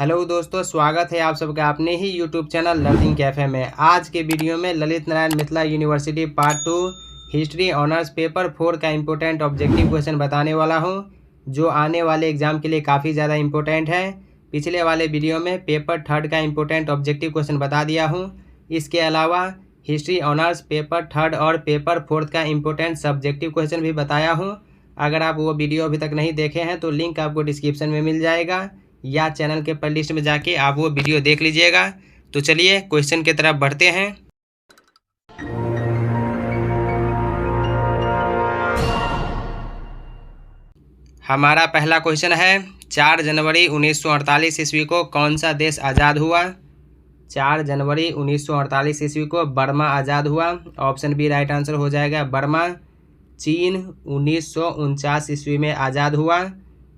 Hello दोस्तों, स्वागत है आप सबका अपने ही यूट्यूब चैनल लर्निंग कैफ़े में। आज के वीडियो में Lalit Narayan Mithila university part 2 history honours paper 4 का इम्पोर्टेंट ऑब्जेक्टिव क्वेश्चन बताने वाला हूं, जो आने वाले एग्जाम के लिए काफ़ी ज़्यादा इम्पोर्टेंट है। पिछले वाले वीडियो में पेपर 3 का इम्पोर्टेंट ऑब्जेक्टिव क्वेश्चन बता दिया हूँ। इसके अलावा हिस्ट्री ऑनर्स पेपर 3 और पेपर 4 का इम्पोर्टेंट सब्जेक्टिव क्वेश्चन भी बताया हूँ। अगर आप वो वीडियो अभी तक नहीं देखे हैं तो लिंक आपको डिस्क्रिप्शन में मिल जाएगा, या चैनल के प्लेलिस्ट में जाके आप वो वीडियो देख लीजिएगा। तो चलिए क्वेश्चन की तरफ बढ़ते हैं। हमारा पहला क्वेश्चन है, 4 जनवरी 1948 ईस्वी को कौन सा देश आज़ाद हुआ? 4 जनवरी 1948 ईस्वी को बर्मा आज़ाद हुआ। ऑप्शन बी राइट आंसर हो जाएगा, बर्मा। चीन 1949 ईस्वी में आज़ाद हुआ।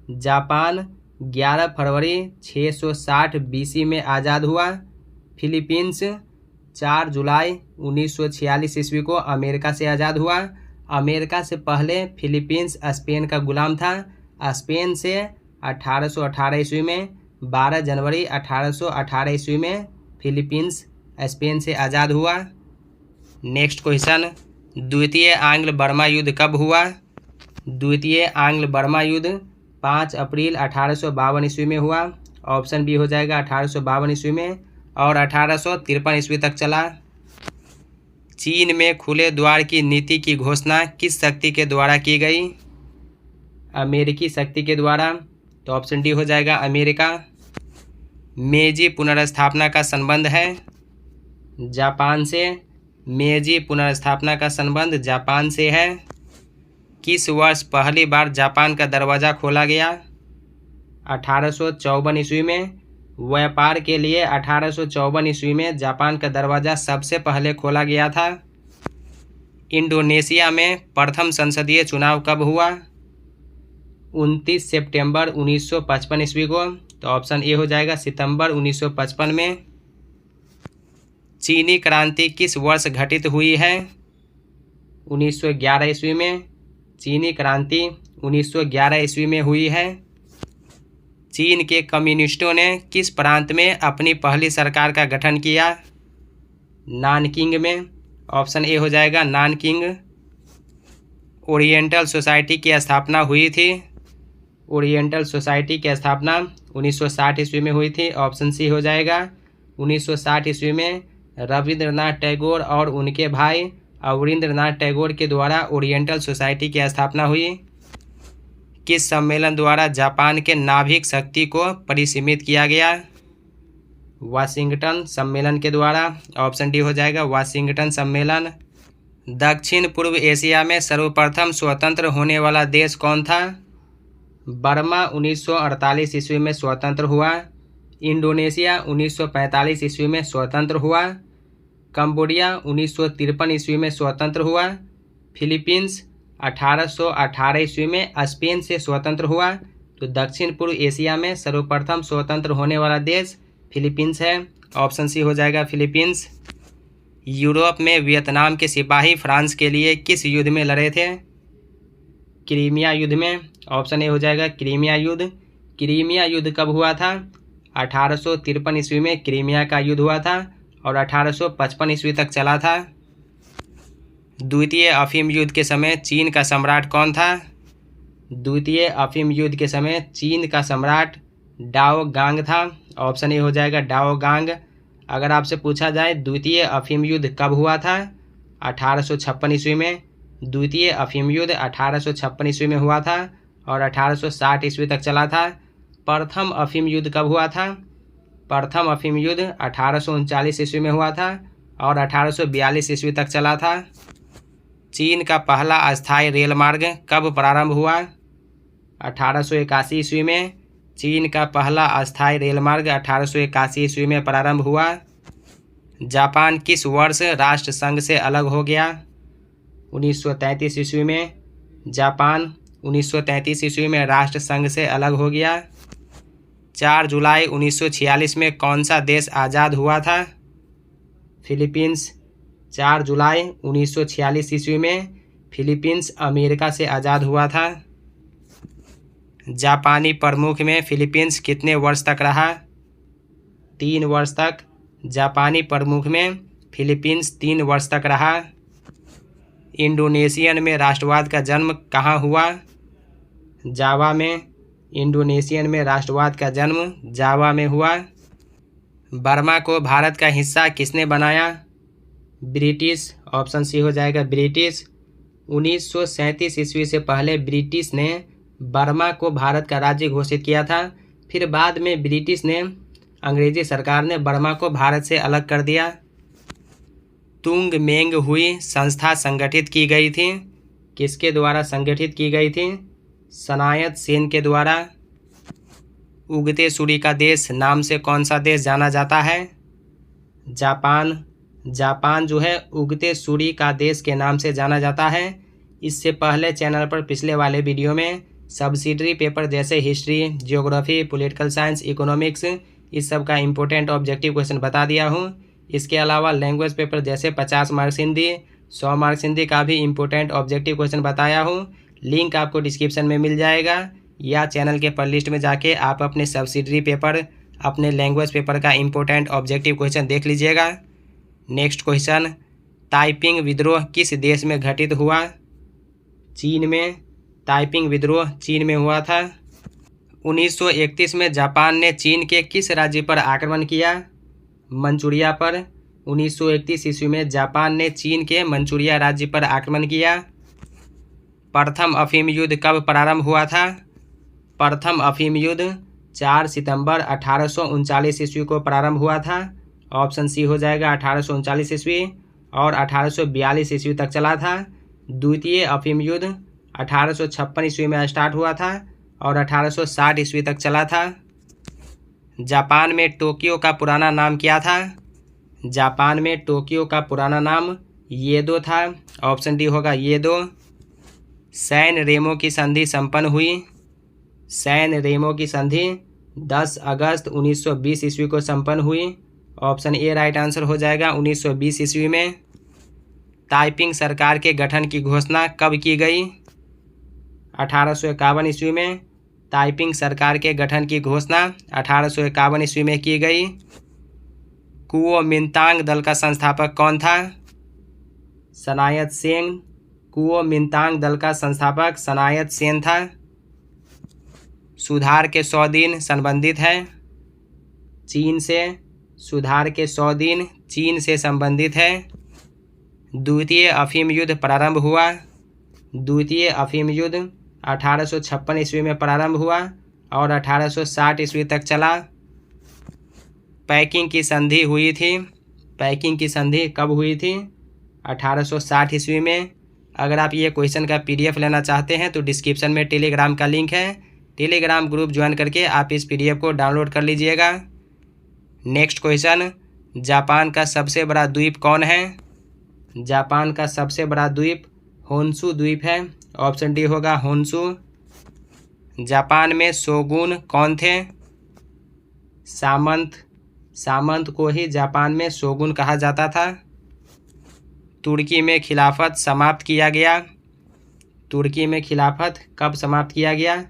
जापान 11 फरवरी 660 बीसी में आज़ाद हुआ। फिलीपींस 4 जुलाई 1946 ईस्वी को अमेरिका से आज़ाद हुआ। अमेरिका से पहले फिलीपींस स्पेन का गुलाम था। स्पेन से 1818 ईस्वी में 12 जनवरी 1818 ईस्वी में फिलीपींस स्पेन से आज़ाद हुआ। नेक्स्ट क्वेश्चन, द्वितीय आंग्ल बर्मा युद्ध कब हुआ? द्वितीय आंग्ल बर्मा युद्ध 5 अप्रैल 1852 ईस्वी में हुआ। ऑप्शन बी हो जाएगा 1852 ईस्वी में, और 1853 ईस्वी तक चला। चीन में खुले द्वार की नीति की घोषणा किस शक्ति के द्वारा की गई? अमेरिकी शक्ति के द्वारा। तो ऑप्शन डी हो जाएगा, अमेरिका। मेजी पुनर्स्थापना का संबंध है जापान से। मेजी पुनर्स्थापना का संबंध जापान से है। किस वर्ष पहली बार जापान का दरवाज़ा खोला गया? 1854 ईस्वी में। व्यापार के लिए 1854 ईस्वी में जापान का दरवाज़ा सबसे पहले खोला गया था। इंडोनेशिया में प्रथम संसदीय चुनाव कब हुआ? 29 सितंबर 1955 ईस्वी को। तो ऑप्शन ए हो जाएगा, सितंबर 1955 में। चीनी क्रांति किस वर्ष घटित हुई है? 1911 ईस्वी में। चीनी क्रांति 1911 ईस्वी में हुई है। चीन के कम्युनिस्टों ने किस प्रांत में अपनी पहली सरकार का गठन किया? नानकिंग में। ऑप्शन ए हो जाएगा, नानकिंग। ओरिएंटल सोसाइटी की स्थापना हुई थी। ओरिएंटल सोसाइटी की स्थापना 1960 ईस्वी में हुई थी। ऑप्शन सी हो जाएगा, 1960 ईस्वी में रविंद्रनाथ टैगोर और उनके भाई अवनींद्रनाथ टैगोर के द्वारा ओरिएंटल सोसाइटी की स्थापना हुई। किस सम्मेलन द्वारा जापान के नाभिक शक्ति को परिसीमित किया गया? वाशिंगटन सम्मेलन के द्वारा। ऑप्शन डी हो जाएगा, वाशिंगटन सम्मेलन। दक्षिण पूर्व एशिया में सर्वप्रथम स्वतंत्र होने वाला देश कौन था? बर्मा 1948 ईस्वी में स्वतंत्र हुआ। इंडोनेशिया 1945 ईस्वी में स्वतंत्र हुआ। कंबोडिया 1953 ईस्वी में स्वतंत्र हुआ। फिलीपींस 1818 ईस्वी में स्पेन से स्वतंत्र हुआ। तो दक्षिण पूर्व एशिया में सर्वप्रथम स्वतंत्र होने वाला देश फिलीपींस है। ऑप्शन सी हो जाएगा, फिलीपींस। यूरोप में वियतनाम के सिपाही फ्रांस के लिए किस युद्ध में लड़े थे? क्रीमिया युद्ध में। ऑप्शन ए हो जाएगा, क्रीमिया युद्ध। क्रीमिया युद्ध कब हुआ था? 1853 ईस्वी में क्रीमिया का युद्ध हुआ था और 1855 ईस्वी तक चला था। द्वितीय अफीम युद्ध के समय चीन का सम्राट कौन था? द्वितीय अफीम युद्ध के समय चीन का सम्राट डाओ गांग था। ऑप्शन ए हो जाएगा, डाओ गांग। अगर आपसे पूछा जाए द्वितीय अफीम युद्ध कब हुआ था? 1856 ईस्वी में। द्वितीय अफीम युद्ध 1856 ईस्वी में हुआ था और 1860 ईस्वी तक चला था। प्रथम अफीम युद्ध कब हुआ था? प्रथम अफीम युद्ध 1839 ईस्वी में हुआ था और 1842 ईस्वी तक चला था। चीन का पहला अस्थायी रेल मार्ग कब प्रारंभ हुआ? 1881 ईस्वी में। चीन का पहला अस्थायी रेल मार्ग 1881 ईस्वी में प्रारंभ हुआ। जापान किस वर्ष राष्ट्र संघ से अलग हो गया? 1933 ईस्वी में। जापान 1933 ईस्वी में राष्ट्र संघ से अलग हो गया। 4 जुलाई 1946 में कौन सा देश आज़ाद हुआ था? फिलीपींस। 4 जुलाई 1946 ईस्वी में फिलीपींस अमेरिका से आज़ाद हुआ था। जापानी प्रमुख में फिलीपींस कितने वर्ष तक रहा? 3 वर्ष तक। जापानी प्रमुख में फिलीपींस 3 वर्ष तक रहा। इंडोनेशियन में राष्ट्रवाद का जन्म कहाँ हुआ? जावा में। इंडोनेशियन में राष्ट्रवाद का जन्म जावा में हुआ। बर्मा को भारत का हिस्सा किसने बनाया? ब्रिटिश। ऑप्शन सी हो जाएगा ब्रिटिश। 1937 ईस्वी से पहले ब्रिटिश ने बर्मा को भारत का राज्य घोषित किया था। फिर बाद में ब्रिटिश ने अंग्रेजी सरकार ने बर्मा को भारत से अलग कर दिया। तुंग मेंग हुई संस्था संगठित की गई थी। किसके द्वारा संगठित की गई थी? सनायत सेन के द्वारा। उगते सूर्य का देश नाम से कौन सा देश जाना जाता है? जापान। जापान जो है उगते सूर्य का देश के नाम से जाना जाता है। इससे पहले चैनल पर पिछले वाले वीडियो में सब्सिडरी पेपर जैसे history, geography, political science, economics इस सब का इम्पोर्टेंट ऑब्जेक्टिव क्वेश्चन बता दिया हूँ। इसके अलावा लैंग्वेज पेपर जैसे 50 मार्क्स हिंदी, 100 मार्क्स हिंदी का भी इम्पोर्टेंट ऑब्जेक्टिव क्वेश्चन बताया हूँ। लिंक आपको डिस्क्रिप्शन में मिल जाएगा या चैनल के प्लेलिस्ट में जाके आप अपने सब्सिडरी पेपर, अपने लैंग्वेज पेपर का इम्पोर्टेंट ऑब्जेक्टिव क्वेश्चन देख लीजिएगा। नेक्स्ट क्वेश्चन, ताइपिंग विद्रोह किस देश में घटित हुआ? चीन में। ताइपिंग विद्रोह चीन में हुआ था। 1931 में जापान ने चीन के किस राज्य पर आक्रमण किया? मंचूरिया पर। 1931 ईस्वी में जापान ने चीन के मंचूरिया राज्य पर आक्रमण किया। प्रथम अफीम युद्ध कब प्रारंभ हुआ था? प्रथम अफीम युद्ध 4 सितंबर 1839 ईस्वी को प्रारंभ हुआ था। ऑप्शन सी हो जाएगा 1839 ईस्वी, और 1842 ईस्वी तक चला था। द्वितीय अफीम युद्ध 1856 ईस्वी में स्टार्ट हुआ था और 1860 ईस्वी तक चला था। जापान में टोक्यो का पुराना नाम क्या था? जापान में टोक्यो का पुराना नाम येदो था। ऑप्शन डी होगा येदो। सैन रेमो की संधि संपन्न हुई। सैन रेमो की संधि 10 अगस्त 1920 ईस्वी को संपन्न हुई। ऑप्शन ए राइट आंसर हो जाएगा 1920 ईस्वी में। ताइपिंग सरकार के गठन की घोषणा कब की गई? 1851 ईस्वी में ताइपिंग सरकार के गठन की घोषणा 1851 ईस्वी में की गई। कुओमिंतांग दल का संस्थापक कौन था? सनायत सेन। कुओमिंतांग दल का संस्थापक सनायत सेन था। सुधार के 100 दिन संबंधित है चीन से। सुधार के 100 दिन चीन से संबंधित है। द्वितीय अफीम युद्ध प्रारंभ हुआ। द्वितीय अफीम युद्ध 1856 ईस्वी में प्रारंभ हुआ और 1860 ईस्वी तक चला। पैकिंग की संधि हुई थी। पैकिंग की संधि कब हुई थी? 1860 ईस्वी में। अगर आप ये क्वेश्चन का PDF लेना चाहते हैं तो डिस्क्रिप्शन में टेलीग्राम का लिंक है। टेलीग्राम ग्रुप ज्वाइन करके आप इस PDF को डाउनलोड कर लीजिएगा। नेक्स्ट क्वेश्चन, जापान का सबसे बड़ा द्वीप कौन है? जापान का सबसे बड़ा द्वीप होन्शु द्वीप है। ऑप्शन डी होगा होन्शु। जापान में शोगुन कौन थे? सामंत। सामंत को ही जापान में शोगुन कहा जाता था। तुर्की में खिलाफत समाप्त किया गया। तुर्की में खिलाफत कब समाप्त किया गया?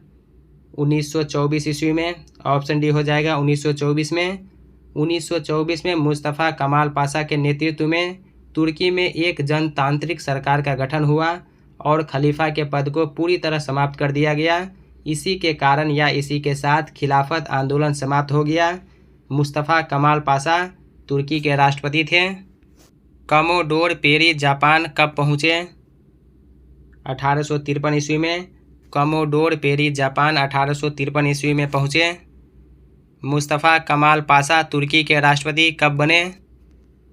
1924 ईस्वी में। ऑप्शन डी हो जाएगा 1924 में। 1924 में मुस्तफ़ा कमाल पाशा के नेतृत्व में तुर्की में एक जनतांत्रिक सरकार का गठन हुआ और खलीफा के पद को पूरी तरह समाप्त कर दिया गया। इसी के कारण या इसी के साथ खिलाफत आंदोलन समाप्त हो गया। मुस्तफ़ा कमाल पाशा तुर्की के राष्ट्रपति थे। कमोडोर पेरी जापान कब पहुँचे? 1853 ईस्वी में। कमोडोर पेरी जापान 1853 ईस्वी में पहुँचे। मुस्तफ़ा कमाल पाशा तुर्की के राष्ट्रपति कब बने?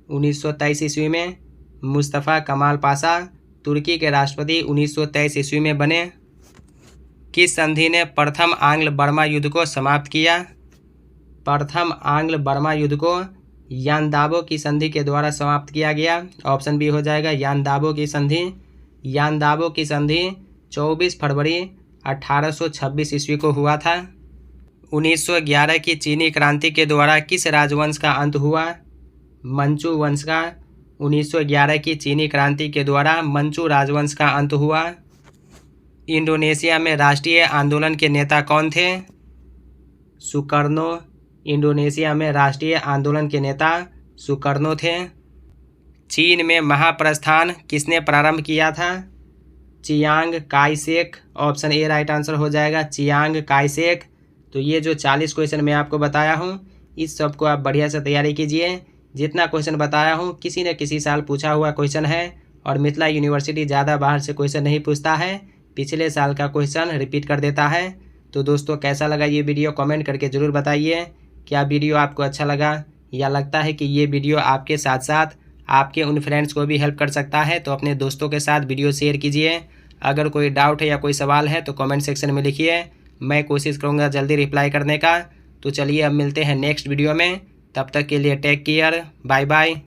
1923 ईस्वी में। मुस्तफ़ा कमाल पाशा तुर्की के राष्ट्रपति 1923 ईस्वी में बने। किस संधि ने प्रथम आंग्ल बर्मा युद्ध को समाप्त किया? प्रथम आंग्ल बर्मा युद्ध को यानदाबो की संधि के द्वारा समाप्त किया गया। ऑप्शन बी हो जाएगा यानदाबो की संधि। यानदाबो की संधि 24 फरवरी 1826 ईस्वी को हुआ था। 1911 की चीनी क्रांति के द्वारा किस राजवंश का अंत हुआ? मंचू वंश का। 1911 की चीनी क्रांति के द्वारा मंचू राजवंश का अंत हुआ। इंडोनेशिया में राष्ट्रीय आंदोलन के नेता कौन थे? सुकर्नो। इंडोनेशिया में राष्ट्रीय आंदोलन के नेता सुकर्नो थे। चीन में महाप्रस्थान किसने प्रारंभ किया था? Chiang Kai Shek. Option A right answer हो जाएगा, चियांग काई शेक। तो ये जो 40 क्वेश्चन मैं आपको बताया हूँ, इस सब को आप बढ़िया से तैयारी कीजिए। जितना क्वेश्चन बताया हूँ किसी न किसी साल पूछा हुआ क्वेश्चन है, और मिथिला यूनिवर्सिटी ज़्यादा बाहर से क्वेश्चन नहीं पूछता है, पिछले साल का क्वेश्चन रिपीट कर देता है। तो दोस्तों कैसा लगा ये वीडियो कमेंट करके ज़रूर बताइए। क्या वीडियो आपको अच्छा लगा या लगता है कि ये वीडियो आपके साथ साथ आपके उन फ्रेंड्स को भी हेल्प कर सकता है, तो अपने दोस्तों के साथ वीडियो शेयर कीजिए। अगर कोई डाउट है या कोई सवाल है तो कमेंट सेक्शन में लिखिए, मैं कोशिश करूँगा जल्दी रिप्लाई करने का। तो चलिए अब मिलते हैं नेक्स्ट वीडियो में, तब तक के लिए टेक केयर, बाय बाय।